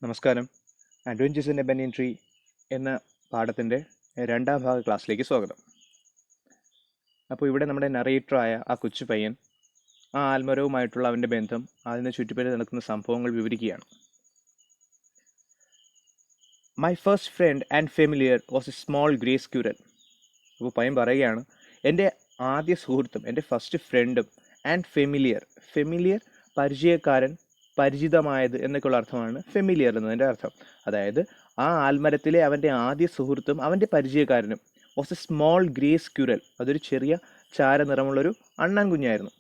നമസ്കാരം. Adventures in A banian tree എന്ന പാഠത്തിൻ്റെ രണ്ടാം ഭാഗ ക്ലാസ്സിലേക്ക് സ്വാഗതം. അപ്പോൾ ഇവിടെ നമ്മുടെ നറേറ്ററായ ആ കൊച്ചു പയ്യൻ ആ ആൽമരവുമായിട്ടുള്ള അവൻ്റെ ബന്ധം, അതിന് ചുറ്റുപറ്റി നടക്കുന്ന സംഭവങ്ങൾ വിവരിക്കുകയാണ്. My first friend and familiar was a small grey squirrel. അപ്പോൾ പയ്യൻ പറയുകയാണ്, എൻ്റെ ആദ്യ സുഹൃത്തും എൻ്റെ ഫസ്റ്റ് ഫ്രണ്ടും ആൻഡ് ഫെമിലിയർ പരിചയക്കാരൻ, പരിചിതമായത് എന്നൊക്കെയുള്ള അർത്ഥമാണ് ഫെമിലിയർ എന്നതിൻ്റെ അർത്ഥം. അതായത് ആ ആൽമരത്തിലെ അവൻ്റെ ആദ്യ സുഹൃത്തും അവൻ്റെ പരിചയക്കാരനും was a small grey squirrel. അതൊരു ചെറിയ ചാര നിറമുള്ളൊരു അണ്ണാൻ കുഞ്ഞായിരുന്നു.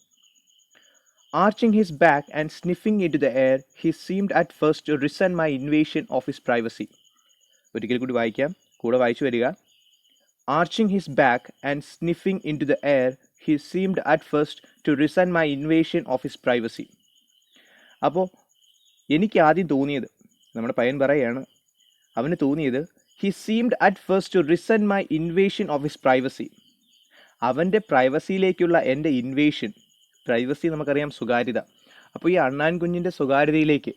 Arching his back and sniffing into the air he seemed at first to resent my invasion of his privacy. ഒരിക്കൽ കൂടി വായിക്കാം, കൂടെ വായിച്ചു വരിക. Arching his back and sniffing into the air, he seemed at first to resent my invasion of his privacy. അപ്പോൾ എനിക്ക് ആദ്യം തോന്നിയത്, നമ്മുടെ പയ്യൻ പറയുകയാണ്, അവന് തോന്നിയത് he seemed at first to resent my invasion of his privacy. അവൻ്റെ പ്രൈവസിയിലേക്കുള്ള എൻ്റെ ഇൻവേഷൻ, പ്രൈവസി നമുക്കറിയാം സ്വകാര്യത. അപ്പോൾ ഈ അണ്ണാൻ കുഞ്ഞിൻ്റെ സ്വകാര്യതയിലേക്ക്,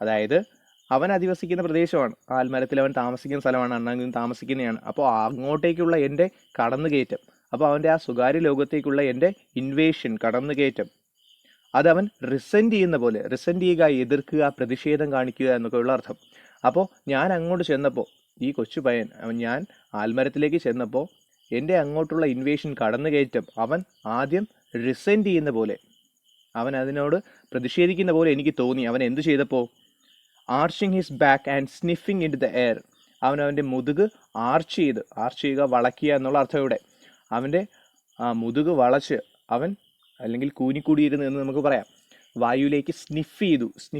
അതായത് അവൻ അധിവസിക്കുന്ന പ്രദേശമാണ്, ആൽമരത്തിൽ അവൻ താമസിക്കുന്ന സ്ഥലമാണ്, അണ്ണാൻ താമസിക്കുന്നതാണ്. അപ്പോൾ അങ്ങോട്ടേക്കുള്ള എൻ്റെ കടന്നുകയറ്റം, അപ്പോൾ അവൻ്റെ ആ സ്വകാര്യ ലോകത്തേക്കുള്ള എൻ്റെ ഇൻവേഷൻ, കടന്നുകയറ്റം, അതവൻ റിസെൻറ്റ് ചെയ്യുന്ന പോലെ, റിസെൻറ്റ് ചെയ്യുക, എതിർക്കുക, പ്രതിഷേധം കാണിക്കുക എന്നൊക്കെയുള്ള അർത്ഥം. അപ്പോൾ ഞാൻ അങ്ങോട്ട് ചെന്നപ്പോൾ, ഈ കൊച്ചു പയ്യൻ, ഞാൻ ആൽമരത്തിലേക്ക് ചെന്നപ്പോൾ എൻ്റെ അങ്ങോട്ടുള്ള ഇൻവേഷൻ, കടന്നുകയറ്റം, അവൻ ആദ്യം റിസെൻറ്റ് ചെയ്യുന്ന പോലെ, അവൻ അതിനോട് പ്രതിഷേധിക്കുന്ന പോലെ എനിക്ക് തോന്നി. അവൻ എന്തു ചെയ്തപ്പോൾ, arching his back and sniffing into the air, അവൻ്റെ മുതുക് ആർച്ച് ചെയ്യുക, വളയ്ക്കുക എന്നുള്ള അർത്ഥം ഇവിടെ. അവൻ്റെ മുതുക് വളച്ച് അവൻ, അല്ലെങ്കിൽ കൂനിക്കൂടിയിരുന്നു എന്ന് നമുക്ക് പറയാം, വായുവിലേക്ക് സ്നിഫ്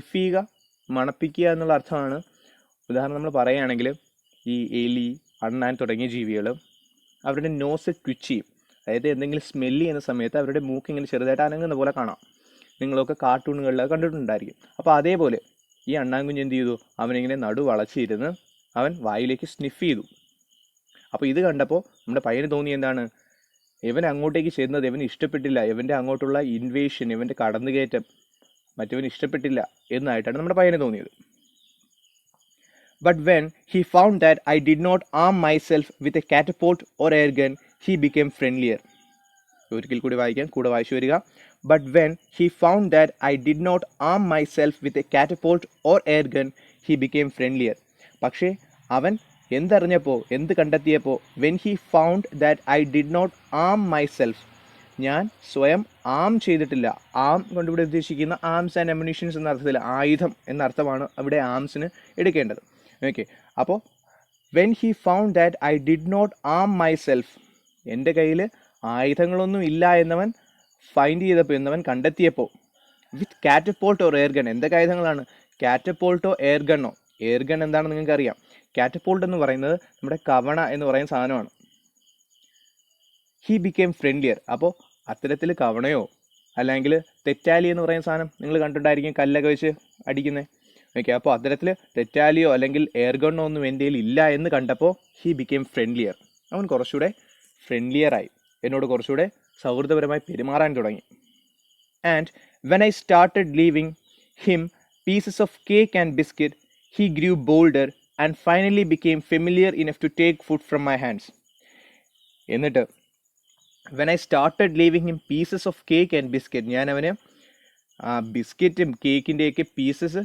ചെയ്യുക, മണപ്പിക്കുക എന്നുള്ള അർത്ഥമാണ്. ഉദാഹരണം നമ്മൾ പറയുകയാണെങ്കിൽ, ഈ എലി, അണ്ണാൻ തുടങ്ങിയ ജീവികൾ അവരുടെ നോസ് ട്വിച്ച് ചെയ്യും. അതായത് എന്തെങ്കിലും സ്മെല്ല് ചെയ്യുന്ന സമയത്ത് അവരുടെ മൂക്ക് ഇങ്ങനെ ചെറുതായിട്ട് അനങ്ങുന്ന പോലെ കാണാം. നിങ്ങളൊക്കെ കാർട്ടൂണുകളിലൊക്കെ കണ്ടിട്ടുണ്ടായിരിക്കും. അപ്പോൾ അതേപോലെ ഈ അണ്ണാൻകുഞ്ഞ് എന്ത് ചെയ്തു, അവനിങ്ങനെ നടു വളച്ചിരുന്ന് അവൻ വായിലേക്ക് സ്നിഫ് ചെയ്തു. അപ്പോൾ ഇത് കണ്ടപ്പോൾ നമ്മുടെ പയ്യന് തോന്നി എന്താണ്, ഇവൻ അങ്ങോട്ടേക്ക് ചെന്നത് ഇവന് ഇഷ്ടപ്പെട്ടില്ല, ഇവൻ്റെ അങ്ങോട്ടുള്ള ഇൻവേഷൻ, ഇവൻ്റെ കടന്നുകയറ്റം മറ്റവന് ഇഷ്ടപ്പെട്ടില്ല എന്നായിട്ടാണ് നമ്മുടെ പയ്യന് തോന്നിയത്. But when he found that I did not arm myself with a catapult or air gun he became friendlier. ഒരിക്കൽ കൂടി വായിക്കാം, കൂടെ വായിച്ചു വരിക. But when he found that I did not arm myself with a catapult or air gun, he became friendlier. പക്ഷേ അവൻ എന്ത് കണ്ടെത്തിയപ്പോൾ, when he found that I did not arm myself, ഞാൻ സ്വയം ആം ചെയ്തിട്ടില്ല. ആം കൊണ്ടിവിടെ ഉദ്ദേശിക്കുന്ന ആംസ് ആൻഡ് അമ്യൂണിഷൻസ് എന്ന അർത്ഥത്തിൽ, ആയുധം എന്ന അർത്ഥമാണ് അവിടെ ആംസിന് എടുക്കേണ്ടത്. ഓക്കെ, അപ്പോൾ when he found that I did not arm myself, എൻ്റെ കയ്യിൽ ആയുധങ്ങളൊന്നും ഇല്ല എന്നവൻ ഫൈൻഡ് ചെയ്തപ്പോൾ, എന്നവൻ കണ്ടെത്തിയപ്പോൾ, വിത്ത് കാറ്റപ്പോൾട്ടോ എയർ ഗൺ, എന്തൊക്കെ ആയുധങ്ങളാണ്, കാറ്റപ്പോൾട്ടോ എയർ ഗണ്ണോ. എയർ ഗൺ എന്താണെന്ന് നിങ്ങൾക്ക് അറിയാം. കാറ്റപ്പോൾട്ട് എന്ന് പറയുന്നത് നമ്മുടെ കവണ എന്ന് പറയുന്ന സാധനമാണ്. He became friendlier. അപ്പോൾ അത്തരത്തിൽ കവണയോ അല്ലെങ്കിൽ തെറ്റാലി എന്ന് പറയുന്ന സാധനം നിങ്ങൾ കണ്ടിട്ടുണ്ടായിരിക്കും, കല്ലൊക്കെ വെച്ച് അടിക്കുന്നത്. ഓക്കെ, അപ്പോൾ അത്തരത്തിൽ തെറ്റാലിയോ അല്ലെങ്കിൽ എയർ ഗണ്ണോ ഒന്നും എൻ്റെ കയ്യിൽ ഇല്ല എന്ന് കണ്ടപ്പോൾ ഹി ബിക്കേം ഫ്രണ്ട്ലിയർ. അവൻ കുറച്ചുകൂടെ ഫ്രണ്ട്ലിയറായി, എന്നോട് കുറച്ചുകൂടെ സൗഹൃദപരമായി പെരുമാറാൻ തുടങ്ങി. And when I started leaving him pieces of cake and biscuit he grew bolder and finally became familiar enough to take food from my hands. എന്നിട്ട് when I started leaving him pieces of cake and biscuit, ഞാൻ അവന് ബിസ്ക്കറ്റും കേക്കിൻ്റെയൊക്കെ pieces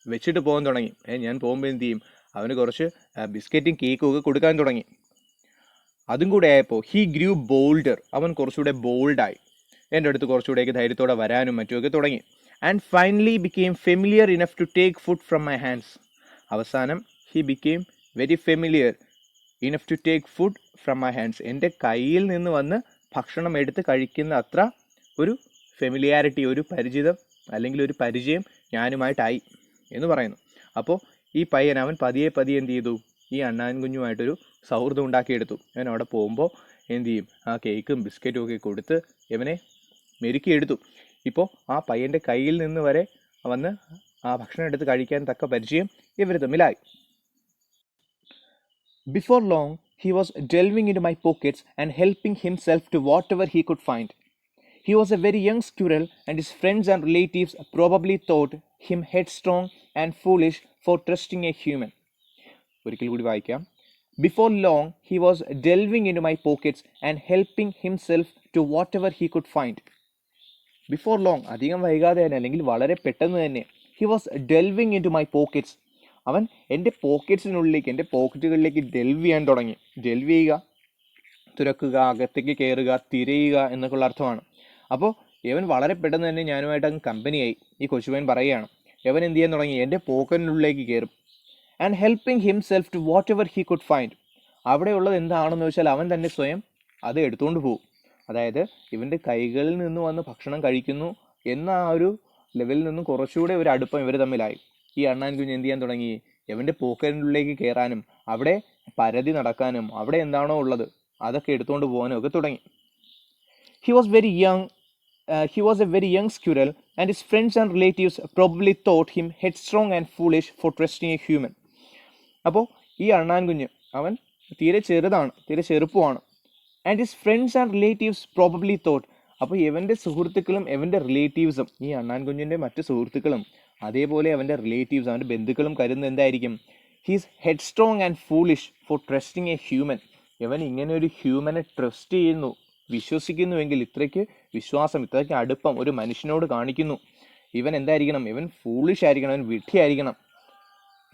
വെച്ചിട്ട് പോകാൻ തുടങ്ങി. ഞാൻ പോകുമ്പോൾ എന്ത് ചെയ്യും, അവന് കുറച്ച് ബിസ്ക്കറ്റും കേക്കും ഒക്കെ കൊടുക്കാൻ തുടങ്ങി. അതും കൂടെ ആയപ്പോൾ ഹി ഗ്രൂ ബോൾഡർ, അവൻ കുറച്ചുകൂടെ ബോൾഡായി, എൻ്റെ അടുത്ത് കുറച്ചുകൂടെയൊക്കെ ധൈര്യത്തോടെ വരാനും മറ്റുമൊക്കെ തുടങ്ങി. And finally became familiar enough to take food from my hands. അവസാനം he became very familiar enough to take food from my hands, എൻ്റെ കയ്യിൽ നിന്ന് വന്ന് ഭക്ഷണം എടുത്ത് കഴിക്കുന്ന അത്ര ഒരു ഫെമിലിയാരിറ്റി, ഒരു പരിചിതം അല്ലെങ്കിൽ ഒരു പരിചയം ഞാനുമായിട്ടായി എന്ന് പറയുന്നു. അപ്പോൾ ഈ പയ്യൻ, അവൻ പതിയെ എന്ത് ചെയ്തു, ഈ അണ്ണാൻ കുഞ്ഞുമായിട്ടൊരു സൗഹൃദം ഉണ്ടാക്കിയെടുത്തു. അവൻ അവിടെ പോകുമ്പോൾ എന്ത് ചെയ്യും, ആ കേക്കും ബിസ്ക്കറ്റും ഒക്കെ കൊടുത്ത് ഇവനെ മെരുക്കിയെടുത്തു. ഇപ്പോൾ ആ പയ്യൻ്റെ കയ്യിൽ നിന്ന് വരെ വന്ന് ആ ഭക്ഷണം എടുത്ത് കഴിക്കാൻ തക്ക പരിചയം ഇവർ തമ്മിലായി. Before long he was delving into my pockets and helping himself to whatever he could find. He was a very young squirrel, and his friends and relatives probably thought him headstrong and foolish for trusting a human. ഒരിക്കൽ കൂടി വായിക്കാം. Before long, he was delving into my pockets and helping himself to whatever he could find. Before long, അധികം വൈകാതെ തന്നെ, അല്ലെങ്കിൽ വളരെ പെട്ടെന്ന് തന്നെ, he was delving into my pockets. അവൻ എൻ്റെ പോക്കറ്റ്സിനുള്ളിലേക്ക്, എൻ്റെ പോക്കറ്റുകളിലേക്ക് ഡെൽവ് ചെയ്യാൻ തുടങ്ങി. ഡെൽവ് ചെയ്യുക, തുറക്കുക, അകത്തേക്ക് കയറുക, തിരയുക എന്നൊക്കെയുള്ള അർത്ഥമാണ്. അപ്പോൾ ഇവൻ വളരെ പെട്ടെന്ന് തന്നെ ഞാനുമായിട്ട് അങ്ങ് കമ്പനിയായി. ഈ കൊച്ചുപയ്യൻ പറയുകയാണ്, ഇവൻ എന്ത് ചെയ്യാൻ തുടങ്ങി, എൻ്റെ പോക്കറ്റിനുള്ളിലേക്ക് കയറും. And helping himself to whatever he could find. അവിടെയുള്ളത് എന്താണെന്ന് വെച്ചാൽ അവൻ തന്നെ സ്വയം അത് എടുത്തുകൊണ്ട് പോകും. അതായത് ഇവൻ്റെ കൈകളിൽ നിന്ന് വന്ന് ഭക്ഷണം കഴിക്കുന്നു എന്ന ആ ഒരു ലെവലിൽ നിന്നും കുറച്ചുകൂടെ ഒരു അടുപ്പം ഇവർ തമ്മിലായി. ഈ അണ്ണാൻ കുഞ്ഞ് എന്ത് ചെയ്യാൻ തുടങ്ങി, ഇവൻ്റെ പോക്കറ്റിനുള്ളിലേക്ക് കയറാനും അവിടെ പരതി നടക്കാനും അവിടെ എന്താണോ ഉള്ളത് അതൊക്കെ എടുത്തുകൊണ്ട് പോകാനും ഒക്കെ തുടങ്ങി. He was a very young squirrel and his friends and relatives probably thought him headstrong and foolish for trusting a human. അപ്പോൾ ഈ അണ്ണാൻ കുഞ്ഞ് അവൻ തീരെ ചെറുതാണ്, തീരെ ചെറുപ്പമാണ്. And his friends and relatives probably thought, അപ്പോൾ ഇവൻ്റെ സുഹൃത്തുക്കളും ഇവൻ്റെ റിലേറ്റീവ്സും, ഈ അണ്ണാൻ കുഞ്ഞിൻ്റെ മറ്റ് സുഹൃത്തുക്കളും അതേപോലെ അവൻ്റെ റിലേറ്റീവ്സ്, അവൻ്റെ ബന്ധുക്കളും കരുതുന്നത് എന്തായിരിക്കും, he's headstrong and foolish for trusting a human. ഇവൻ ഇങ്ങനെ ഒരു ഹ്യൂമനെ ട്രസ്റ്റ് ചെയ്യുന്നു, വിശ്വസിക്കുന്നുവെങ്കിൽ, ഇത്രയ്ക്ക് വിശ്വാസം, ഇത്രയ്ക്ക് അടുപ്പം ഒരു മനുഷ്യനോട് കാണിക്കുന്നു, ഇവൻ എന്തായിരിക്കണം, ഇവൻ ഫൂളിഷ് ആയിരിക്കണം, ഇവൻ വിഡ്ഢിയായിരിക്കണം,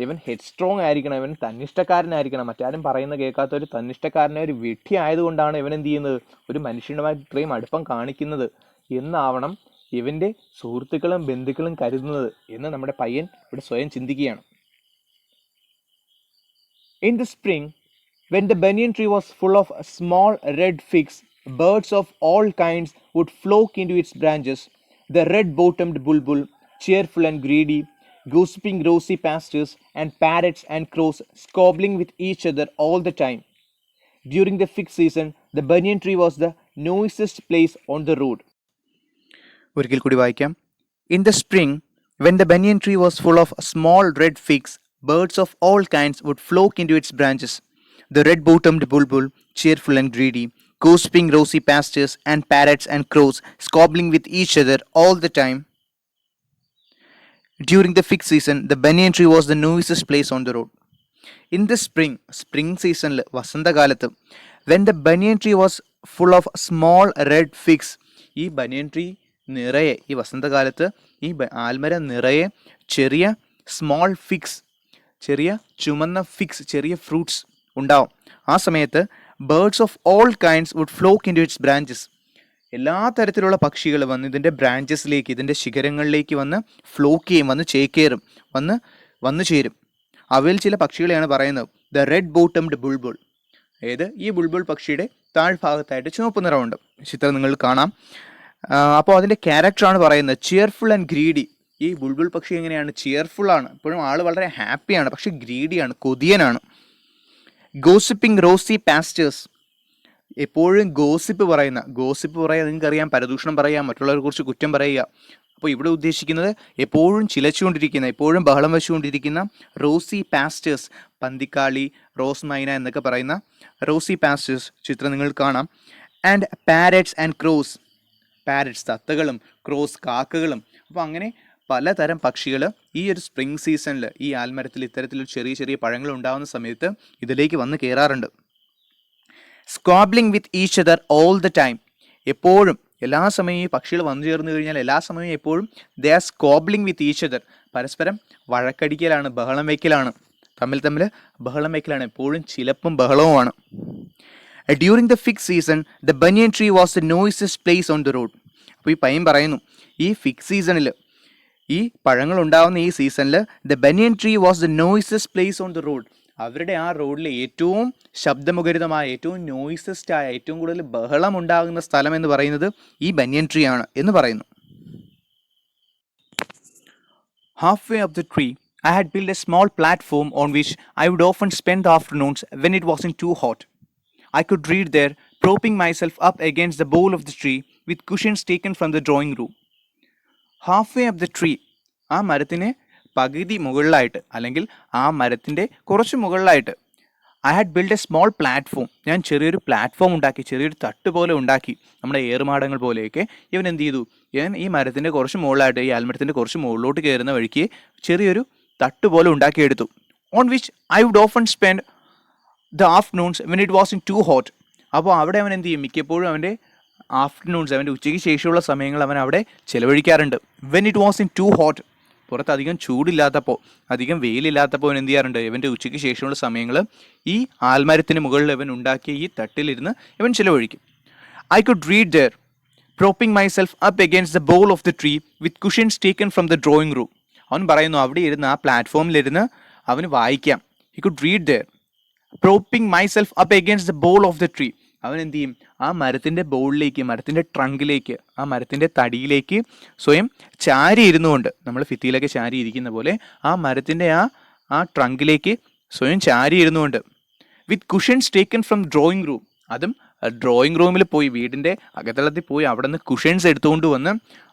ഇവൻ ഹെഡ്സ്ട്രോങ് ആയിരിക്കണം, ഇവൻ തന്നിഷ്ടക്കാരനായിരിക്കണം. മറ്റാരും പറയുന്ന കേൾക്കാത്ത ഒരു തന്നിഷ്ടക്കാരനെ, ഒരു വിഡ്ഢി ആയതുകൊണ്ടാണ് ഇവൻ എന്ത് ചെയ്യുന്നത്, ഒരു മനുഷ്യനുമായി ഇത്രയും അടുപ്പം കാണിക്കുന്നത് എന്നാവണം ഇവൻ്റെ സുഹൃത്തുക്കളും ബന്ധുക്കളും കരുതുന്നത് എന്ന് നമ്മുടെ പയ്യൻ ഇവിടെ സ്വയം ചിന്തിക്കുകയാണ്. In the spring, when the banyan tree was full of small red figs, birds of all kinds would flock into its branches. The red-bottomed bulbul, cheerful and greedy, gossiping rosy pastures, and parrots and crows squabbling with each other all the time. During the fig season, the banyan tree was the noisiest place on the road. ഒരിക്കൽ കൂടി വായിക്കാം. In the spring, when the banyan tree was full of small red figs, birds of all kinds would flock into its branches. The red-bottomed bulbul, cheerful and greedy, gossiping rosy pastures, and parrots and crows squabbling with each other all the time. During the fig season, the banyan tree was the noisiest place on the road. In the spring season, വസന്തകാലത്ത്, when the banyan tree was full of small red figs, ഈ banyan tree നിറയെ, ഈ വസന്തകാലത്ത് ഈ ആൽമര നിറയെ ചെറിയ small figs, ചെറിയ ചുമന്ന figs, ചെറിയ fruits ഉണ്ടാവും. ആ സമയത്ത് birds of all kinds would flock into its branches. എല്ലാ തരത്തിലുള്ള പക്ഷികൾ വന്ന് ഇതിൻ്റെ ബ്രാഞ്ചസിലേക്ക്, ഇതിൻ്റെ ശിഖരങ്ങളിലേക്ക് വന്ന് ഫ്ലോക്ക് ചെയ്യും, വന്ന് ചേക്കേറും, വന്ന് ചേരും. അവയിൽ ചില പക്ഷികളെയാണ് പറയുന്നത് ദ റെഡ് ബോട്ടംഡ് ബുൾബുൾ. അതായത് ഈ ബുൾബുൾ പക്ഷിയുടെ താഴ്ഭാഗത്തായിട്ട് ചുവപ്പ് നിറമുണ്ട്. ചിത്രം നിങ്ങൾ കാണാം. അപ്പോൾ അതിൻ്റെ ക്യാരക്ടറാണ് പറയുന്നത് ചിയർഫുൾ ആൻഡ് ഗ്രീഡി. ഈ ബുൾബുൾ പക്ഷി എങ്ങനെയാണ്, ചിയർഫുൾ ആണ്, എപ്പോഴും ആൾ വളരെ ഹാപ്പിയാണ്, പക്ഷെ ഗ്രീഡിയാണ്, കൊതിയനാണ്. ഗോസിപ്പിംഗ് റോസി പാസ്റ്റേഴ്സ്, എപ്പോഴും ഗോസിപ്പ് പറയുക, നിങ്ങൾക്കറിയാം, പരദൂഷണം പറയുക, മറ്റുള്ളവരെ കുറിച്ച് കുറ്റം പറയുക. അപ്പോൾ ഇവിടെ ഉദ്ദേശിക്കുന്നത് എപ്പോഴും ചിലച്ചുകൊണ്ടിരിക്കുന്ന, എപ്പോഴും ബഹളം വെച്ചുകൊണ്ടിരിക്കുന്ന റോസി പാസ്റ്റേഴ്സ്, പന്തിക്കാളി, റോസ് മൈന എന്നൊക്കെ പറയുന്ന റോസി പാസ്റ്റേഴ്സ് ചിത്രം നിങ്ങൾ കാണാം. And parrots and crows, parrots തത്തകളും ക്രോസ് കാക്കകളും. അപ്പോൾ അങ്ങനെ പലതരം പക്ഷികൾ ഈ ഒരു സ്പ്രിംഗ് സീസണിൽ ഈ ആൽമരത്തിൽ ഇത്തരത്തിലൊരു ചെറിയ ചെറിയ പഴങ്ങൾ ഉണ്ടാകുന്ന സമയത്ത് ഇതിലേക്ക് വന്ന് കയറാറുണ്ട്. Squabbling with each other all the time, എപ്പോഴും എല്ലാ സമയവും ഈ പക്ഷികൾ വന്നു ചേർന്ന് കഴിഞ്ഞാൽ എല്ലാ സമയവും എപ്പോഴും they are squabbling with each other, പരസ്പരം വഴക്കടിക്കലാണ്, ബഹളം വയ്ക്കലാണ്, തമ്മിൽ ബഹളം വയ്ക്കലാണ്, എപ്പോഴും ചിലപ്പും ബഹളവുമാണ്. During the fig season the banyan tree was the noisiest place on the road. അപ്പോൾ ഈ പയ്യൻ പറയുന്നു, ഈ ഫിഗ് സീസണിൽ, ഈ പഴങ്ങൾ ഉണ്ടാകുന്ന ഈ സീസണിൽ the banyan tree was the noisiest place on the road. അവരുടെ ആ റോഡിലെ ഏറ്റവും ശബ്ദമുഖരിതമായ, ഏറ്റവും നോയിസസ്റ്റ് ആയ, ഏറ്റവും കൂടുതൽ ബഹളം ഉണ്ടാകുന്ന സ്ഥലം എന്ന് പറയുന്നത് ഈ ബനിയൻ ട്രീ ആണ് എന്ന് പറയുന്നു. Halfway up the tree, I had built a small platform on which I would often spend the afternoons when it wasn't too hot. I could read there, propping myself up against the bole of the tree with cushions taken from the drawing room. Halfway up the tree, ആ മരത്തിന് പകുതി മുകളിലായിട്ട്, അല്ലെങ്കിൽ ആ മരത്തിൻ്റെ കുറച്ച് മുകളിലായിട്ട്, I had build A small platform. ഞാൻ ചെറിയൊരു പ്ലാറ്റ്ഫോം ഉണ്ടാക്കി, ചെറിയൊരു തട്ട് പോലെ ഉണ്ടാക്കി, നമ്മുടെ ഏറുമാടങ്ങൾ പോലെയൊക്കെ. ഇവൻ എന്ത് ചെയ്തു, ഞാൻ ഈ മരത്തിൻ്റെ കുറച്ച് മുകളിലായിട്ട്, ഈ ആൽമരത്തിൻ്റെ കുറച്ച് മുകളിലോട്ട് കയറുന്ന വഴിക്ക് ചെറിയൊരു തട്ട് പോലെ ഉണ്ടാക്കിയെടുത്തു. On which I would often spend the afternoons when it wasn't too hot. അപ്പോൾ അവിടെ അവൻ എന്ത് ചെയ്യും, മിക്കപ്പോഴും അവൻ്റെ ആഫ്റ്റർനൂൺസ്, അവൻ്റെ ഉച്ചയ്ക്ക് ശേഷമുള്ള സമയങ്ങൾ അവൻ അവിടെ ചിലവഴിക്കാറുണ്ട്. When it wasn't too hot, പുറത്ത് അധികം ചൂടില്ലാത്തപ്പോൾ, അധികം വെയിലില്ലാത്തപ്പോൾ അവൻ എന്ത് ചെയ്യാറുണ്ട്, ഇവൻ്റെ ഉച്ചയ്ക്ക് ശേഷമുള്ള സമയങ്ങൾ ഈ ആൽമരത്തിന് മുകളിൽ ഇവൻ ഉണ്ടാക്കിയ ഈ തട്ടിലിരുന്ന് ഇവൻ ചിലവഴിക്കും. I could read there propping myself up against the bole of the tree with cushions taken from the drawing room. അവൻ പറയുന്നു, അവിടെ ഇരുന്ന്, ആ പ്ലാറ്റ്ഫോമിലിരുന്ന് അവന് വായിക്കാം. He could read there. Propping myself up against the bole of the tree. അവൻ എന്ത് ചെയ്യും, ആ മരത്തിൻ്റെ ബോളിലേക്ക്, മരത്തിൻ്റെ ട്രങ്കിലേക്ക്, ആ മരത്തിൻ്റെ തടിയിലേക്ക് സ്വയം ചാരി ഇരുന്നുകൊണ്ട്, നമ്മൾ ഭിത്തിയിലൊക്കെ ചാരി ഇരിക്കുന്ന പോലെ ആ മരത്തിൻ്റെ ആ ട്രങ്കിലേക്ക് സ്വയം ചാരി ഇരുന്നുകൊണ്ട്, വിത്ത് കുഷൻസ് ടേക്കൺ ഫ്രം ഡ്രോയിങ് റൂം. അതും ഡ്രോയിങ് റൂമിൽ പോയി, വീടിൻ്റെ അകത്തളത്തിൽ പോയി അവിടെ നിന്ന് കുഷൻസ് എടുത്തുകൊണ്ട് വന്ന്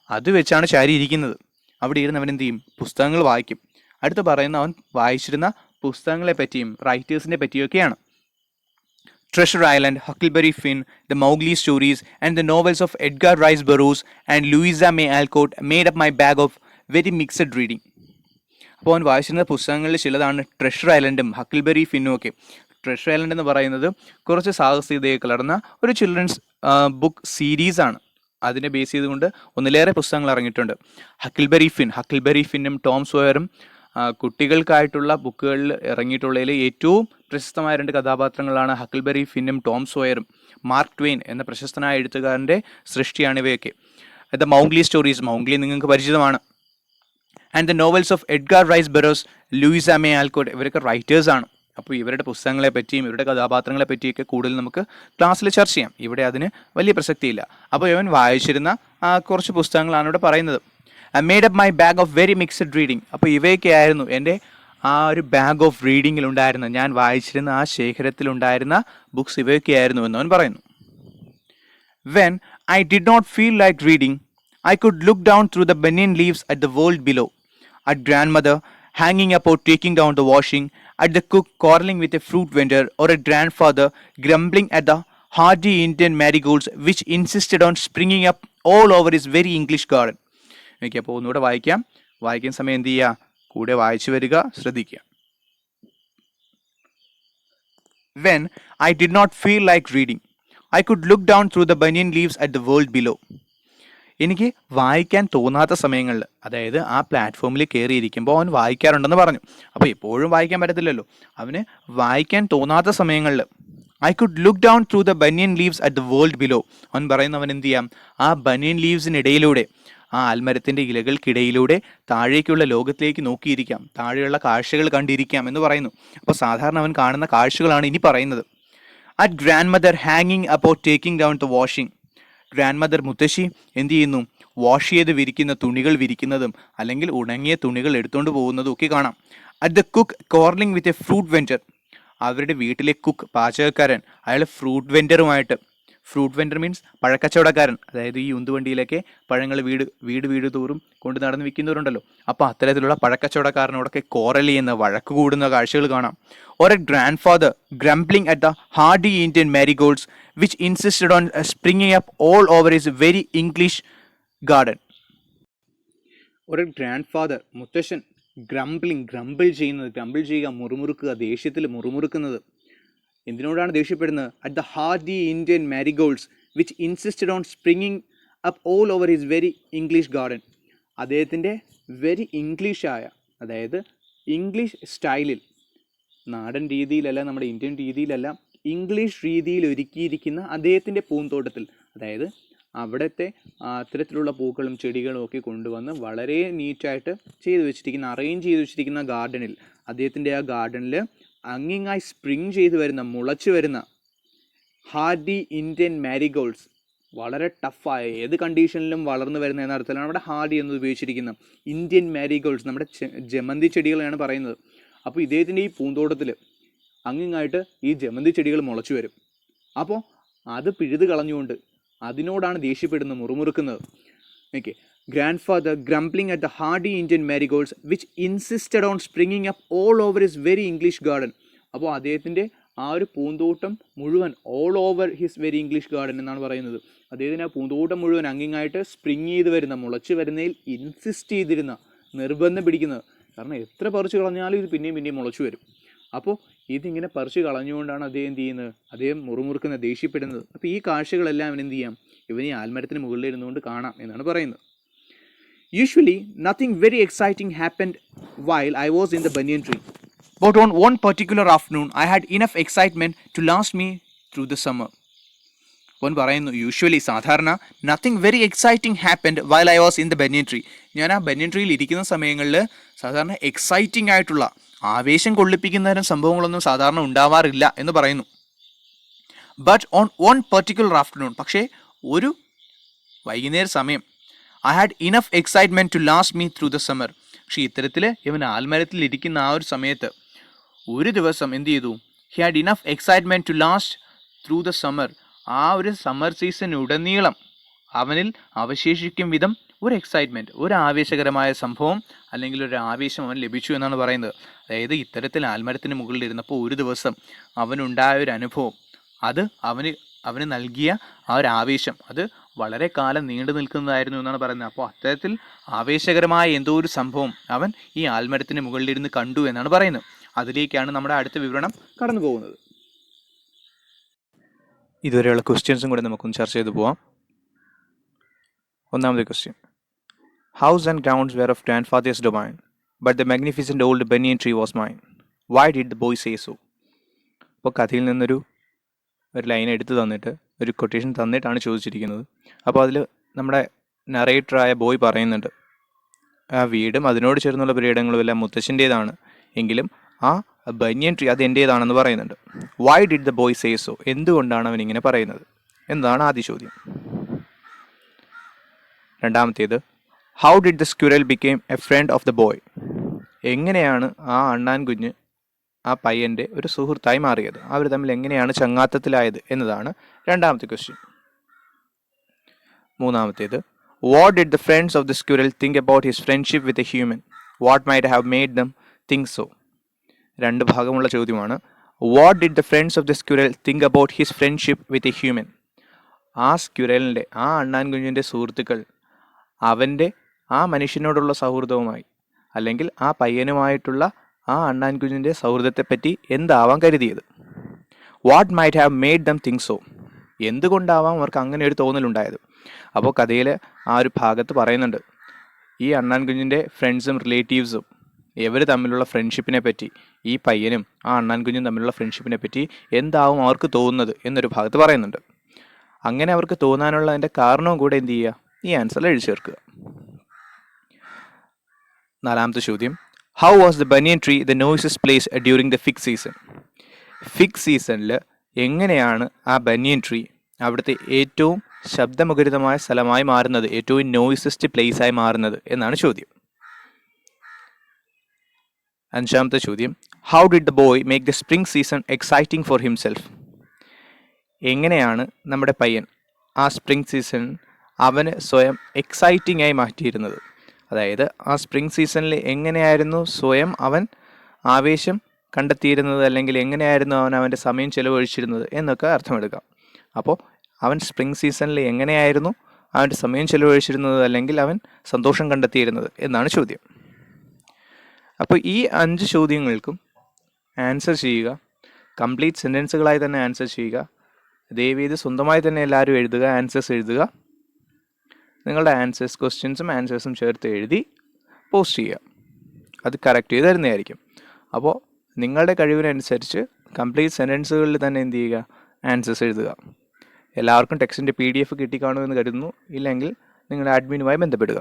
അത് വെച്ചാണ് ചാരി ഇരിക്കുന്നത്. അവിടെ ഇരുന്ന് അവൻ എന്ത് ചെയ്യും, പുസ്തകങ്ങൾ വായിക്കും. അടുത്ത് പറയുന്ന അവൻ വായിച്ചിരുന്ന പുസ്തകങ്ങളെ പറ്റിയും റൈറ്റേഴ്സിനെ പറ്റിയൊക്കെയാണ്. Treasure Island, Huckleberry Finn, the Mowgli stories and the novels of Edgar Rice Burroughs and Louisa May Alcott made up my bag of very mixed reading. അപ്പോൾ അവൻ വായിച്ചിരുന്ന പുസ്തകങ്ങളിൽ ചിലതാണ് ട്രഷർ ഐലൻഡും ഹക്കിൾബെറി ഫിന്നും ഒക്കെ. ട്രഷർ ഐലൻഡ് എന്ന് പറയുന്നത് കുറച്ച് സാഹസികതയെ കലർന്ന ഒരു ചിൽഡ്രൻസ് ബുക്ക് സീരീസാണ്. അതിനെ ബേസ് ചെയ്തുകൊണ്ട് ഒന്നിലേറെ പുസ്തകങ്ങൾ ഇറങ്ങിയിട്ടുണ്ട്. ഹക്കിൾബെറി ഫിന്നും ടോം സോയറും കുട്ടികൾക്കായിട്ടുള്ള ബുക്കുകളിൽ ഇറങ്ങിയിട്ടുള്ളതിൽ ഏറ്റവും പ്രശസ്തമായ 2 കഥാപാത്രങ്ങളാണ് ഹക്കിൾബെറി ഫിന്നും ടോം സോയറും. മാർക്ക് ട്വെയിൻ എന്ന പ്രശസ്തനായ എഴുത്തുകാരൻ്റെ സൃഷ്ടിയാണ് ഇവയൊക്കെ. ദ മൗഗ്ലി സ്റ്റോറീസ്, മൗഗ്ലി നിങ്ങൾക്ക് പരിചിതമാണ്. And the novels of Edgar Rice Burroughs, Louisa May Alcott, ഇവരൊക്കെ റൈറ്റേഴ്സാണ്. അപ്പോൾ ഇവരുടെ പുസ്തകങ്ങളെ പറ്റിയും ഇവരുടെ കഥാപാത്രങ്ങളെ പറ്റിയൊക്കെ കൂടുതൽ നമുക്ക് ക്ലാസ്സിൽ ചർച്ച ചെയ്യാം. ഇവിടെ അതിന് വലിയ പ്രസക്തിയില്ല. അപ്പോൾ ഇവൻ വായിച്ചിരുന്ന കുറച്ച് പുസ്തകങ്ങളാണ് ഇവിടെ പറയുന്നത്. I made up my bag of very mixed reading. അപ്പോൾ ഇവയൊക്കെ ആയിരുന്നു എൻ്റെ ആ ഒരു ബാഗ് ഓഫ് റീഡിങ്ങിലുണ്ടായിരുന്ന, ഞാൻ വായിച്ചിരുന്ന ആ ശേഖരത്തിലുണ്ടായിരുന്ന ബുക്സ് ഇവയൊക്കെ ആയിരുന്നു എന്ന് അവൻ പറയുന്നു. When I did not feel like reading, I could look down through the banyan leaves at the world below, at grandmother ഹാങ്ങിങ് up or taking down the washing, at the cook quarreling with a fruit vendor, or a grandfather grumbling at the hardy Indian marigolds which insisted on springing up all over his very English garden. Okay, അപ്പോൾ ഒന്നുകൂടെ വായിക്കാം. വായിക്കുന്ന സമയം എന്ത് ചെയ്യുക, കൂടെ വായിച്ചു വരിക, ശ്രദ്ധിക്കുക. When I did not feel like reading, I could look down through the banyan leaves at the world below. എനിക്ക് വായിക്കാൻ തോന്നാത്ത സമയങ്ങളിൽ, അതായത് ആ പ്ലാറ്റ്ഫോമിൽ കയറിയിരിക്കുമ്പോൾ അവൻ വായിക്കാറുണ്ടെന്ന് പറഞ്ഞു. അപ്പോൾ എപ്പോഴും വായിക്കാൻ പറ്റത്തില്ലല്ലോ. അവന് വായിക്കാൻ തോന്നാത്ത സമയങ്ങളിൽ I could look down through the banyan leaves at the world below. അവൻ പറയുന്നു, അവൻ എന്ത് ചെയ്യാം, ആ ബനിയൻ ലീവ്സിനിടയിലൂടെ, ആ ആൽമരത്തിൻ്റെ ഇലകൾക്കിടയിലൂടെ താഴേക്കുള്ള ലോകത്തിലേക്ക് നോക്കിയിരിക്കാം, താഴെയുള്ള കാഴ്ചകൾ കണ്ടിരിക്കാം എന്ന് പറയുന്നു. അപ്പോൾ സാധാരണ അവൻ കാണുന്ന കാഴ്ചകളാണ് ഇനി പറയുന്നത്. അറ്റ് ഗ്രാൻഡ് മദർ ഹാങ്ങിങ് about taking down the washing. Grand mother, മുത്തശ്ശി എന്ത് ചെയ്യുന്നു, വാഷ് ചെയ്ത് വിരിക്കുന്ന തുണികൾ വിരിക്കുന്നതും അല്ലെങ്കിൽ ഉണങ്ങിയ തുണികൾ എടുത്തുകൊണ്ട് പോകുന്നതും ഒക്കെ കാണാം. At the cook quarrelling with a fruit vendor. അവരുടെ വീട്ടിലെ കുക്ക്, പാചകക്കാരൻ, അയാൾ ഫ്രൂട്ട് വെൻഡറുമായിട്ട്, ഫ്രൂട്ട് വെൻഡർ മീൻസ് പഴക്കച്ചവടക്കാരൻ, അതായത് ഈ ഉന്തുവണ്ടിയിലൊക്കെ പഴങ്ങൾ വീട് തോറും കൊണ്ട് നടന്ന് വിൽക്കുന്നവരുണ്ടല്ലോ. അപ്പോൾ അത്തരത്തിലുള്ള പഴക്കച്ചവടക്കാരനോടൊക്കെ കോറൽ ചെയ്യുന്ന, വഴക്ക് കൂടുന്ന കാഴ്ചകൾ കാണാം. Or a grandfather grumbling at the hardy Indian marigolds which insisted on springing up all over his very English garden. ഒരു ഗ്രാൻഡ് ഫാദർ, മുത്തശ്ശൻ, ഗ്രംബിൾ ചെയ്യുക, മുറുമുറുക്കുക, ദേഷ്യത്തിൽ മുറുമുറുക്കുന്നത്. എന്തിനോടാണ് ദേഷ്യപ്പെടുന്നത്? At the hardy Indian marigolds which insisted on springing up all over his very English garden. അദ്ദേഹത്തിൻ്റെ very ഇംഗ്ലീഷായ, അതായത് ഇംഗ്ലീഷ് സ്റ്റൈലിൽ, നാടൻ രീതിയിലല്ല, നമ്മുടെ ഇന്ത്യൻ രീതിയിലല്ല, ഇംഗ്ലീഷ് രീതിയിൽ ഒരുക്കിയിരിക്കുന്ന അദ്ദേഹത്തിൻ്റെ പൂന്തോട്ടത്തിൽ, അതായത് അവിടുത്തെ അത്തരത്തിലുള്ള പൂക്കളും ചെടികളും ഒക്കെ കൊണ്ടുവന്ന് വളരെ നീറ്റായിട്ട് അറേഞ്ച് ചെയ്ത് വെച്ചിരിക്കുന്ന ഗാർഡനിൽ, അദ്ദേഹത്തിൻ്റെ ആ ഗാർഡനിൽ അങ്ങിങ്ങായി സ്പ്രിങ് ചെയ്ത് വരുന്ന, മുളച്ചു വരുന്ന ഹാർഡി ഇന്ത്യൻ മാരിഗോൾഡ്സ്, വളരെ ടഫായ, ഏത് കണ്ടീഷനിലും വളർന്നു വരുന്ന എന്ന അർത്ഥത്തിലാണ് അവിടെ ഹാർഡി എന്നത് ഉപയോഗിച്ചിരിക്കുന്നത്. ഇന്ത്യൻ മാരിഗോൾഡ്സ്, നമ്മുടെ ജമന്തി ചെടികളാണ് പറയുന്നത്. അപ്പോൾ ഇദ്ദേഹത്തിൻ്റെ ഈ പൂന്തോട്ടത്തിൽ അങ്ങിങ്ങായിട്ട് ഈ ജമന്തി ചെടികൾ മുളച്ചു വരും. അപ്പോൾ അത് പിഴുത് കളഞ്ഞുകൊണ്ട് അതിനോടാണ് ദേഷ്യപ്പെടുന്നത്, മുറുമുറുക്കുന്നത്. Okay, grandfather grumbling at the hardy Indian marigolds which insisted on springing up all over his very English garden. അപ്പോൾ അദ്ദേഹത്തിൻ്റെ ആ ഒരു പൂന്തോട്ടം മുഴുവൻ all over his very English garden എന്നാണ് പറയുന്നത്. അദ്ദേഹത്തിന് ആ പൂന്തോട്ടം മുഴുവൻ അങ്ങിങ്ങായിട്ട് സ്പ്രിങ് ചെയ്ത് വരുന്ന, മുളച്ച് വരുന്നതിൽ ഇൻസിസ്റ്റ് ചെയ്തിരുന്ന, നിർബന്ധം പിടിക്കുന്നത്. കാരണം എത്ര പറിച്ച് കളഞ്ഞാലും ഇത് പിന്നെയും പിന്നെയും മുളച്ചു വരും. അപ്പോൾ ഇതിങ്ങനെ പറിച്ച് കളഞ്ഞുകൊണ്ടാണ് അദ്ദേഹം എന്ത് ചെയ്യുന്നത്, അദ്ദേഹം മുറുമുറുക്കുന്ന, ദേഷ്യപ്പെടുന്നത്. അപ്പോൾ ഈ കാഴ്ചകളെല്ലാം അവൻ എന്ത് ചെയ്യാം, ഇവൻ ഈ ആൽമരത്തിന് മുകളിൽ ഇരുന്നുകൊണ്ട് കാണാം എന്നാണ് പറയുന്നത്. Usually, nothing very exciting happened while I was in the banyan tree. But on one particular afternoon, I had enough excitement to last me through the summer. അവൻ പറയുന്നു, യൂഷ്വലി സാധാരണ nothing very exciting happened while I was in the banyan tree. ഞാൻ ആ ബനിയൻ ട്രീയിൽ ഇരിക്കുന്ന സമയങ്ങളിൽ സാധാരണ exciting ആയിട്ടുള്ള, ആവേശം കൊള്ളിപ്പിക്കുന്ന തരം സംഭവങ്ങളൊന്നും സാധാരണ ഉണ്ടാവാറില്ല എന്ന് പറയുന്നു. But on one particular afternoon, പക്ഷേ ഒരു വൈകുന്നേര സമയം, I had enough excitement to last me through the summer. പക്ഷേ ഇത്തരത്തിൽ ഇവൻ ആൽമരത്തിൽ ഇരിക്കുന്ന ആ ഒരു സമയത്ത് ഒരു ദിവസം എന്ത് ചെയ്തു, he had enough excitement to last through the summer. ആ ഒരു സമ്മർ സീസണിലുടനീളം അവനിൽ അവശേഷിക്കും വിധം ഒരു എക്സൈറ്റ്മെൻറ്റ്, ഒരു ആവേശകരമായ സംഭവം അല്ലെങ്കിൽ ഒരു ആവേശം അവൻ ലഭിച്ചു എന്നാണ് പറയുന്നത്. അതായത് ഇത്തരത്തിൽ ആൽമരത്തിന് മുകളിലിരുന്നപ്പോൾ ഒരു ദിവസം അവനുണ്ടായ ഒരു അനുഭവം, അത് അവന് നൽകിയ ആ ഒരു ആവേശം, അത് വളരെ കാലം നീണ്ടു നിൽക്കുന്നതായിരുന്നു എന്നാണ് പറയുന്നത്. അപ്പോൾ അത്തരത്തിൽ ആവേശകരമായ എന്തോ ഒരു സംഭവം അവൻ ഈ ആൽമരത്തിന് മുകളിലിരുന്ന് കണ്ടു എന്നാണ് പറയുന്നത്. അതിലേക്കാണ് നമ്മുടെ അടുത്ത വിവരണം കടന്നു പോകുന്നത്. ഇതുവരെയുള്ള ക്വസ്റ്റ്യൻസും കൂടെ നമുക്കൊന്ന് ചർച്ച ചെയ്തു പോവാം. ഒന്നാമത്തെ question, house and grounds were of grandfather's domain, but the magnificent old banyan tree was mine. Why did the boy say so? അപ്പോൾ കഥയിൽ നിന്നൊരു ലൈൻ എടുത്തു തന്നിട്ട് ഒരു കൊട്ടേഷൻ തന്നിട്ടാണ് ചോദിച്ചിരിക്കുന്നത്. അപ്പോൾ അതിൽ നമ്മുടെ നറേറ്ററായ ബോയ് പറയുന്നുണ്ട്, ആ വീടും അതിനോട് ചേർന്നുള്ള പുരയിടങ്ങളും എല്ലാം മുത്തശ്ശൻ്റേതാണ്, എങ്കിലും ആ ബനിയൻ ട്രീ അത് എൻ്റേതാണെന്ന് പറയുന്നുണ്ട്. Y did the boy say so? എന്തുകൊണ്ടാണ് അവൻ ഇങ്ങനെ പറയുന്നത് എന്നതാണ് ആദ്യ ചോദ്യം. രണ്ടാമത്തേത്, how did the squirrel became a friend of the boy? എങ്ങനെയാണ് ആ അണ്ണാൻ കുഞ്ഞ് ആ പയ്യൻ്റെ ഒരു സുഹൃത്തായി മാറിയത്? അവർ തമ്മിൽ എങ്ങനെയാണ് ചങ്ങാത്തത്തിലായത് എന്നതാണ് രണ്ടാമത്തെ ക്വസ്റ്റ്യൻ. മൂന്നാമത്തേത്, what did the friends of the squirrel think about his friendship with a human? What might have made them think so? രണ്ട് ഭാഗമുള്ള ചോദ്യമാണ്. What did the friends of the squirrel think about his friendship with a human? ആ സ്ക്വിറലിൻ്റെ, ആ അണ്ണാൻ കുഞ്ഞിൻ്റെ സുഹൃത്തുക്കൾ അവൻ്റെ ആ മനുഷ്യനോടുള്ള സൗഹൃദവുമായി അല്ലെങ്കിൽ ആ പയ്യനുമായിട്ടുള്ള ആ അണ്ണാൻ കുഞ്ഞിൻ്റെ സൗഹൃദത്തെപ്പറ്റി എന്താവാം കരുതിയത്? What might have made them think so? എന്തുകൊണ്ടാവാം അവർക്ക് അങ്ങനെ ഒരു തോന്നലുണ്ടായത്? അപ്പോൾ കഥയിൽ ആ ഒരു ഭാഗത്ത് പറയുന്നുണ്ട്, ഈ അണ്ണാൻ കുഞ്ഞിൻ്റെ ഫ്രണ്ട്സും റിലേറ്റീവ്സും ഇവർ തമ്മിലുള്ള ഫ്രണ്ട്ഷിപ്പിനെ പറ്റി, ഈ പയ്യനും ആ അണ്ണാൻ കുഞ്ഞും തമ്മിലുള്ള ഫ്രണ്ട്ഷിപ്പിനെ പറ്റി എന്താവും അവർക്ക് തോന്നുന്നത് എന്നൊരു ഭാഗത്ത് പറയുന്നുണ്ട്. അങ്ങനെ അവർക്ക് തോന്നാനുള്ള അതിൻ്റെ കാരണവും കൂടെ എന്ത് ചെയ്യുക, ഈ ആൻസറിൽ എഴുതി ചേർക്കുക. നാലാമത്തെ ചോദ്യം, how was the banyan tree the noises place during the fig season? Fig സീസണിൽ എങ്ങനെയാണ് ആ ബനിയൻ ട്രീ അവിടുത്തെ ഏറ്റവും ശബ്ദമുഖരിതമായ സ്ഥലമായി മാറുന്നത്, ഏറ്റവും നോയ്സസ്റ്റ് പ്ലേസായി മാറുന്നത് എന്നാണ് ചോദ്യം. അഞ്ചാമത്തെ ചോദ്യം, how did the boy make the spring season exciting four himself? എങ്ങനെയാണ് നമ്മുടെ പയ്യൻ ആ സ്പ്രിംഗ് സീസൺ അവന് സ്വയം എക്സൈറ്റിംഗ് ആയി മാറ്റിയിരുന്നത്? അതായത് ആ സ്പ്രിംഗ് സീസണിൽ എങ്ങനെയായിരുന്നു സ്വയം അവൻ ആവേശം കണ്ടെത്തിയിരുന്നത്, അല്ലെങ്കിൽ എങ്ങനെയായിരുന്നു അവൻ അവൻ്റെ സമയം ചെലവഴിച്ചിരുന്നത് എന്നൊക്കെ അർത്ഥമെടുക്കാം. അപ്പോൾ അവൻ സ്പ്രിംഗ് സീസണിൽ എങ്ങനെയായിരുന്നു അവൻ്റെ സമയം ചെലവഴിച്ചിരുന്നത്, അല്ലെങ്കിൽ അവൻ സന്തോഷം കണ്ടെത്തിയിരുന്നത് എന്നാണ് ചോദ്യം. അപ്പോൾ ഈ 5 ചോദ്യങ്ങൾക്കും ആൻസർ ചെയ്യുക. കംപ്ലീറ്റ് സെൻറ്റൻസുകളായി തന്നെ ആൻസർ ചെയ്യുക. ദയവേത് സ്വന്തമായി തന്നെ എല്ലാവരും എഴുതുക, ആൻസേഴ്സ് എഴുതുക. നിങ്ങളുടെ ആൻസേഴ്സ്, ക്വസ്റ്റ്യൻസും ആൻസേഴ്സും ചേർത്ത് എഴുതി പോസ്റ്റ് ചെയ്യുക. അത് കറക്റ്റ് ചെയ്ത് തരുന്നതായിരിക്കും. അപ്പോൾ നിങ്ങളുടെ കഴിവിനനുസരിച്ച് കംപ്ലീറ്റ് സെൻറ്റൻസുകളിൽ തന്നെ എന്ത് ചെയ്യുക, ആൻസേഴ്സ് എഴുതുക. എല്ലാവർക്കും ടെക്സ്റ്റിൻ്റെ PDF കിട്ടിക്കാണുമെന്ന് കരുതുന്നു. ഇല്ലെങ്കിൽ നിങ്ങളുടെ അഡ്മിനുമായി ബന്ധപ്പെടുക.